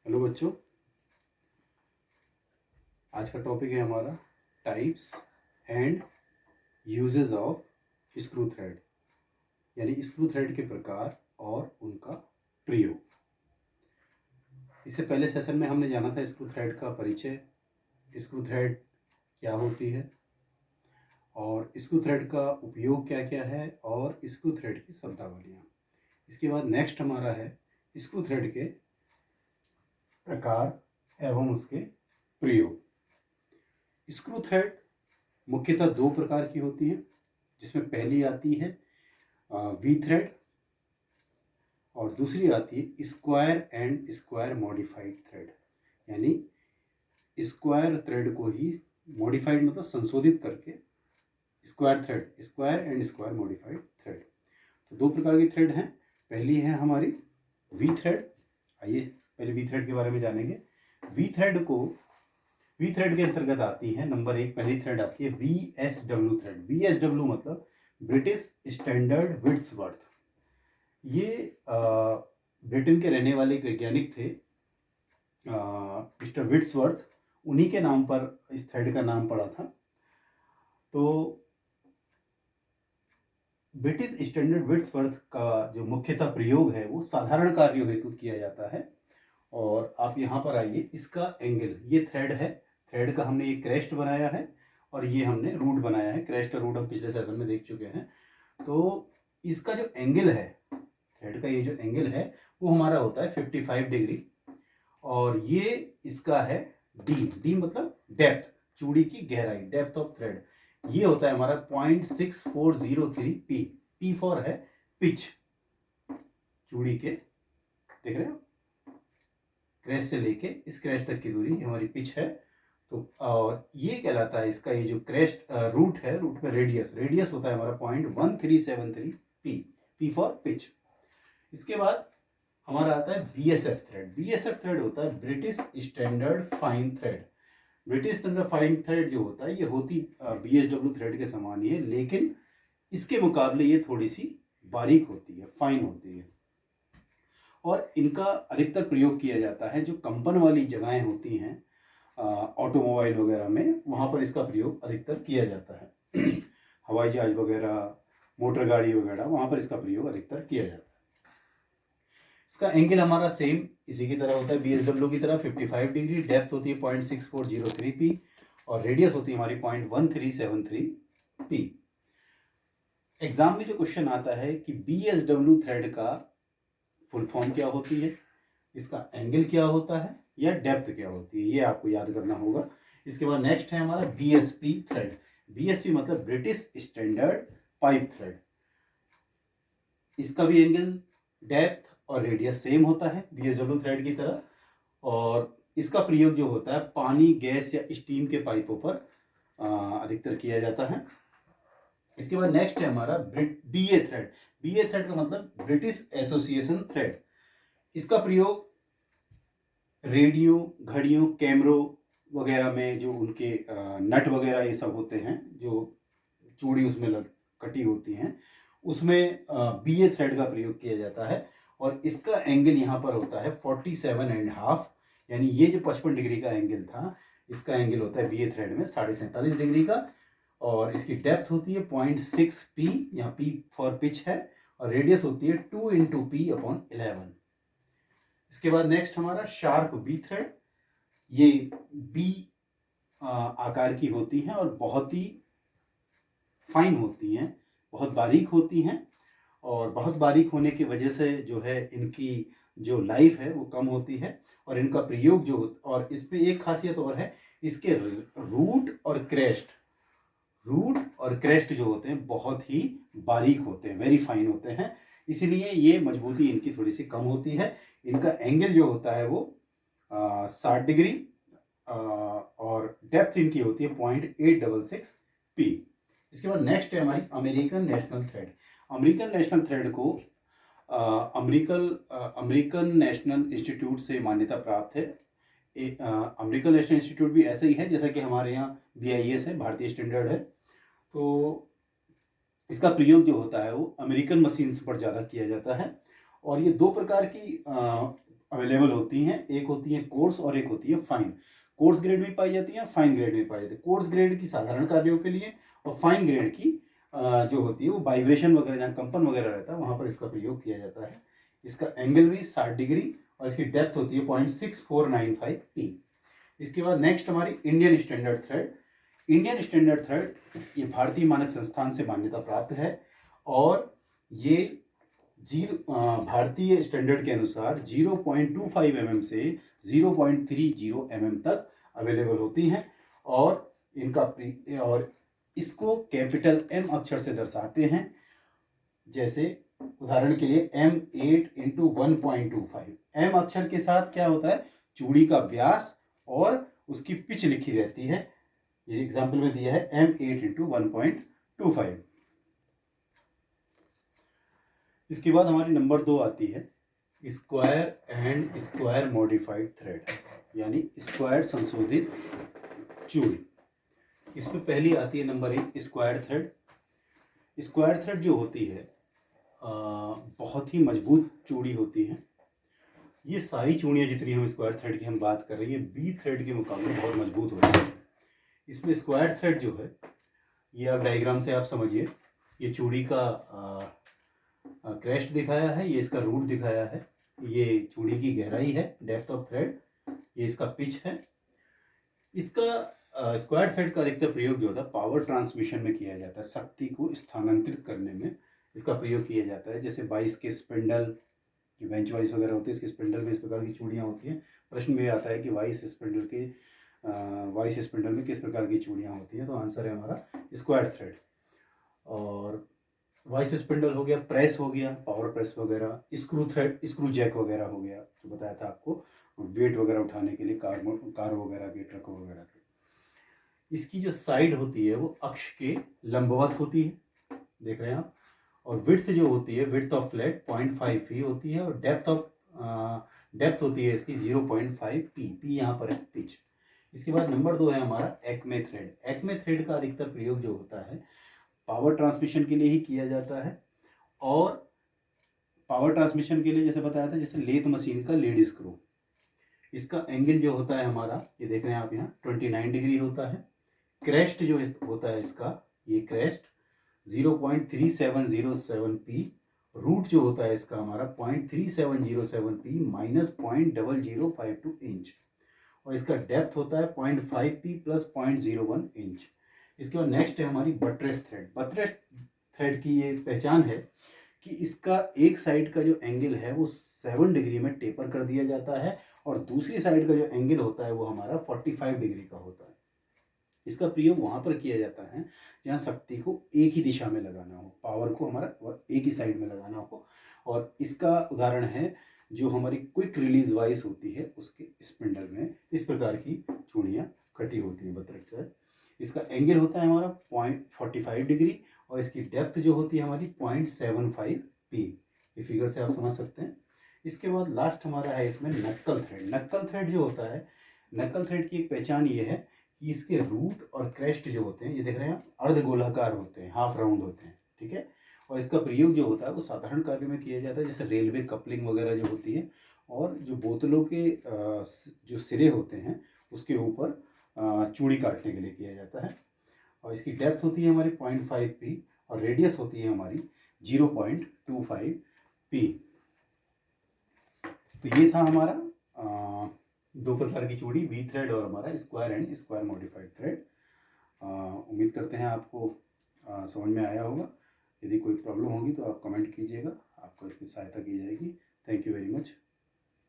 Hello बच्चों, आज का टॉपिक है हमारा types and uses of screw thread, यानी स्क्रू थ्रेड के प्रकार और उनका प्रयोग। इससे पहले सेशन में हमने जाना था स्क्रू थ्रेड का परिचय, स्क्रू थ्रेड क्या होती है और स्क्रू थ्रेड का उपयोग क्या क्या है और स्क्रू थ्रेड की शब्दावलियाँ। इसके बाद नेक्स्ट हमारा है स्क्रू थ्रेड के प्रकार एवं उसके प्रयोग। स्क्रू थ्रेड मुख्यतः दो प्रकार की होती है, जिसमें पहली आती है वी थ्रेड और दूसरी आती है square and square modified thread. यानी स्क्वायर थ्रेड को ही मॉडिफाइड मतलब संशोधित करके square thread, square and square modified thread. तो दो प्रकार की थ्रेड हैं। पहली है हमारी वी थ्रेड। आइए पहले वी थ्रेड के बारे में जानेंगे। वी थ्रेड के अंतर्गत आती है नंबर एक, पहली थ्रेड आती है VSW थ्रेड। VSW मतलब ब्रिटिश स्टैंडर्ड विड्सवर्थ। ये ब्रिटेन के रहने वाले एक वैज्ञानिक थे, मिस्टर विड्सवर्थ। उन्हीं के नाम पर इस थ्रेड का नाम पड़ा था। तो ब्रिटिश स्टैंडर्ड विड्सवर्थ का जो मुख्यतः प्रयोग है वो साधारण कार्यों हेतु किया जाता है। और आप यहाँ पर आइए, इसका एंगल, ये थ्रेड है, थ्रेड का हमने एक क्रेस्ट बनाया है और ये हमने रूट बनाया है। क्रेस्ट और रूट हम पिछले सेशन में देख चुके हैं। तो इसका जो एंगल है, थ्रेड का ये जो एंगल है वो हमारा होता है 55 डिग्री। और ये इसका है डी मतलब डेप्थ, चूड़ी की गहराई, डेप्थ ऑफ थ्रेड। ये होता है हमारा 0.6403 पी फॉर है पिच। चूड़ी के, देख रहे हो, क्रैश से लेके इस क्रैश तक की दूरी हमारी पिच है। तो और ये कहलाता है, इसका ये जो क्रैश रूट है, रूट में रेडियस होता है हमारा 0.1373 पी फॉर पिच। इसके बाद हमारा आता है BSF थ्रेड। BSF थ्रेड होता है British standard fine thread. British standard fine thread जो होता है ये होती BSW थ्रेड के समान ही है, लेकिन इसके मुकाबले ये थोड़ी सी बारीक होती है, फाइन होती है। और इनका अधिकतर प्रयोग किया जाता है जो कंपन वाली जगहें होती हैं, ऑटोमोबाइल वगैरह में, वहाँ पर इसका प्रयोग अधिकतर किया जाता है। हवाई जहाज वगैरह, मोटर गाड़ी वगैरह, वहाँ पर इसका प्रयोग अधिकतर किया जाता है। इसका एंगल हमारा सेम इसी की तरह होता है, BSW की तरह 55 डिग्री। डेप्थ होती है 0.6403 पी और रेडियस होती है हमारी 0.1373 पी। एग्जाम में जो क्वेश्चन आता है कि BSW थ्रेड का फुल फॉर्म क्या होती है, इसका एंगल क्या होता है या डेप्थ क्या होती है, ये आपको याद करना होगा। इसके बाद नेक्स्ट है हमारा BSP थ्रेड। BSP मतलब ब्रिटिश स्टैंडर्ड पाइप थ्रेड। इसका भी एंगल, डेप्थ और रेडियस सेम होता है BSW थ्रेड की तरह। और इसका प्रयोग जो होता है पानी, गैस या स्टीम के पाइपों पर अधिकतर किया जाता है। इसके बाद नेक्स्ट है हमारा BA थ्रेड। BA थ्रेड का मतलब ब्रिटिश एसोसिएशन थ्रेड। इसका प्रयोग रेडियो, घड़ियों, कैमरों वगैरह में जो उनके नट वगैरह ये सब होते हैं, जो चूड़ी उसमें कटी होती हैं, उसमें BA थ्रेड का प्रयोग किया जाता है। और इसका एंगल यहाँ पर होता है 47.5, यानी ये जो 55 डिग्री का एंगल था, इसका एंगल होता है BA थ्रेड में 47.5 डिग्री का। और इसकी डेप्थ होती है 0.6 पी, यहाँ पी फॉर पिच है, और रेडियस होती है 2 × P/11। इसके बाद नेक्स्ट हमारा शार्प बी थ्रेड। ये बी आकार की होती हैं और बहुत ही फाइन होती हैं, बहुत बारीक होती हैं। और बहुत बारीक होने की वजह से जो है इनकी जो लाइफ है वो कम होती है। और इनका प्रयोग जो, और इस पे एक खासियत और है, इसके रूट और क्रेस्ट जो होते हैं बहुत ही बारीक होते हैं, वेरी फाइन होते हैं। इसीलिए ये मजबूती इनकी थोड़ी सी कम होती है। इनका एंगल जो होता है वो 60 डिग्री और डेप्थ इनकी होती है 0.866 पी। इसके बाद नेक्स्ट है हमारी American national thread. American national thread को अमेरिकन नेशनल इंस्टीट्यूट से मान्यता प्राप्त है। अमेरिकन नेशनल इंस्टीट्यूट भी ऐसा ही है जैसा कि हमारे यहाँ BIS है, भारतीय स्टैंडर्ड है। तो इसका प्रयोग जो होता है वो अमेरिकन मशीन्स पर ज़्यादा किया जाता है। और ये दो प्रकार की अवेलेबल होती हैं, एक होती है कोर्स और एक होती है फाइन। कोर्स ग्रेड में पाई जाती है, फाइन ग्रेड में पाई जाती है। कोर्स ग्रेड की साधारण कार्यों के लिए और फाइन ग्रेड की जो होती है वो वाइब्रेशन वगैरह, जहाँ कंपन वगैरह रहता है वहाँ पर इसका प्रयोग किया जाता है। इसका एंगल भी 60 डिग्री और इसकी डेप्थ होती है 0.6495 पी। इसके बाद नेक्स्ट हमारी Indian standard thread. Indian standard thread ये भारतीय मानक संस्थान से मान्यता प्राप्त है और ये भारतीय स्टैंडर्ड के अनुसार 0.25 mm से 0.30 mm तक अवेलेबल होती हैं और और इसको कैपिटल M अक्षर से दर्शाते हैं। जैसे उदाहरण के लिए M8 × 1.25। M अक्षर के साथ क्या होता है, चूड़ी का व्यास और उसकी पिच लिखी रहती है। ये एग्जाम्पल में दिया है M8 × 1.25। इसके बाद हमारी नंबर 2 आती है square and square modified thread, यानी स्क्वायर संशोधित चूड़ी। इसमें पहली आती है number 1 square thread. Square thread जो होती है बहुत ही मजबूत चूड़ी होती है। ये सारी चूड़ियाँ जितनी हम स्क्वायर थ्रेड की हम बात कर रहे हैं बी थ्रेड के मुकाबले बहुत मजबूत होती है। इसमें स्क्वायर थ्रेड जो है ये आप डायग्राम से आप समझिए, ये चूड़ी का क्रेस्ट दिखाया है, ये इसका रूट दिखाया है, ये चूड़ी की गहराई है, डेप्थ ऑफ थ्रेड, ये इसका पिच है। इसका स्क्वायर थ्रेड का अधिकतर प्रयोग जो होता है पावर ट्रांसमिशन में किया जाता है, शक्ति को स्थानांतरित करने में इसका प्रयोग किया जाता है। जैसे वाइस के स्पिंडल, जो बेंच वाइस वगैरह होती है, इसके स्पिंडल में इस प्रकार की चूड़ियाँ होती हैं। प्रश्न में आता है कि वाइस स्पिंडल में किस प्रकार की चूड़ियाँ होती हैं, तो आंसर है हमारा स्क्वायर थ्रेड। और वाइस स्पिंडल हो गया, प्रेस हो गया, पावर प्रेस वगैरह, स्क्रू थ्रेड, स्क्रू जैक वगैरह हो गया, जो बताया था आपको वेट वगैरह उठाने के लिए कार वगैरह के, ट्रक वगैरह के। इसकी जो साइड होती है वो अक्ष के लंबवत होती है, देख रहे हैं आप। और विड्थ जो होती है, विड्थ ऑफ फ्लैट 0.5 फी होती है और डेप्थ होती है इसकी 0.5 पी। पी यहाँ पर है पिच। इसके बाद नंबर 2 है हमारा एक्मे थ्रेड। एक्मे थ्रेड का अधिकतर प्रयोग जो होता है पावर ट्रांसमिशन के लिए ही किया जाता है। और पावर ट्रांसमिशन के लिए जैसे बताया था, जैसे लेथ मशीन का लीड स्क्रू, इसका एंगल जो होता है हमारा, ये देख रहे हैं आप यहाँ 29 डिग्री होता है। क्रेस्ट जो होता है इसका, ये क्रेस्ट 0.3707 पी। रूट जो होता है इसका हमारा 0.3707 पी माइनस 0.0052 इंच। और इसका डेप्थ होता है 0.5 पी प्लस 0.01 इंच। इसके बाद नेक्स्ट है हमारी बट्रेस थ्रेड। बट्रेस थ्रेड की ये पहचान है कि इसका एक साइड का जो एंगल है वो 7 डिग्री में टेपर कर दिया जाता है और दूसरी साइड का जो एंगल होता है वो हमारा 45 डिग्री का होता है। इसका प्रयोग वहाँ पर किया जाता है जहाँ शक्ति को एक ही दिशा में लगाना हो, पावर को हमारा एक ही साइड में लगाना हो। और इसका उदाहरण है जो हमारी क्विक रिलीज वाइस होती है उसके स्पिंडल में इस प्रकार की चूड़ियाँ कटी होती हैं बट्रेस थ्रेड। इसका एंगल होता है हमारा 0.45 डिग्री और इसकी डेप्थ जो होती है हमारी 0.75 पी। ये फिगर से आप समझ सकते हैं। इसके बाद लास्ट हमारा है इसमें नक्कल थ्रेड। नक्कल थ्रेड जो होता है, नक्कल थ्रेड की एक पहचान ये है कि इसके रूट और क्रेस्ट जो होते हैं, ये देख रहे हैं आप, अर्धगोलाकार होते हैं, हाफ राउंड होते हैं, ठीक है। और इसका प्रयोग जो होता है वो साधारण कार्यों में किया जाता है, जैसे रेलवे कपलिंग वगैरह जो होती है और जो बोतलों के जो सिरे होते हैं उसके ऊपर चूड़ी काटने के लिए किया जाता है। और इसकी डेप्थ होती है हमारी 0.5 पी और रेडियस होती है हमारी 0.25 पी। तो ये था हमारा 2 प्रकार की चूड़ी, वी थ्रेड और हमारा square and square modified thread. उम्मीद करते हैं आपको समझ में आया होगा। यदि कोई प्रॉब्लम होगी तो आप कमेंट कीजिएगा, आपको इसकी सहायता की जाएगी। Thank you very much.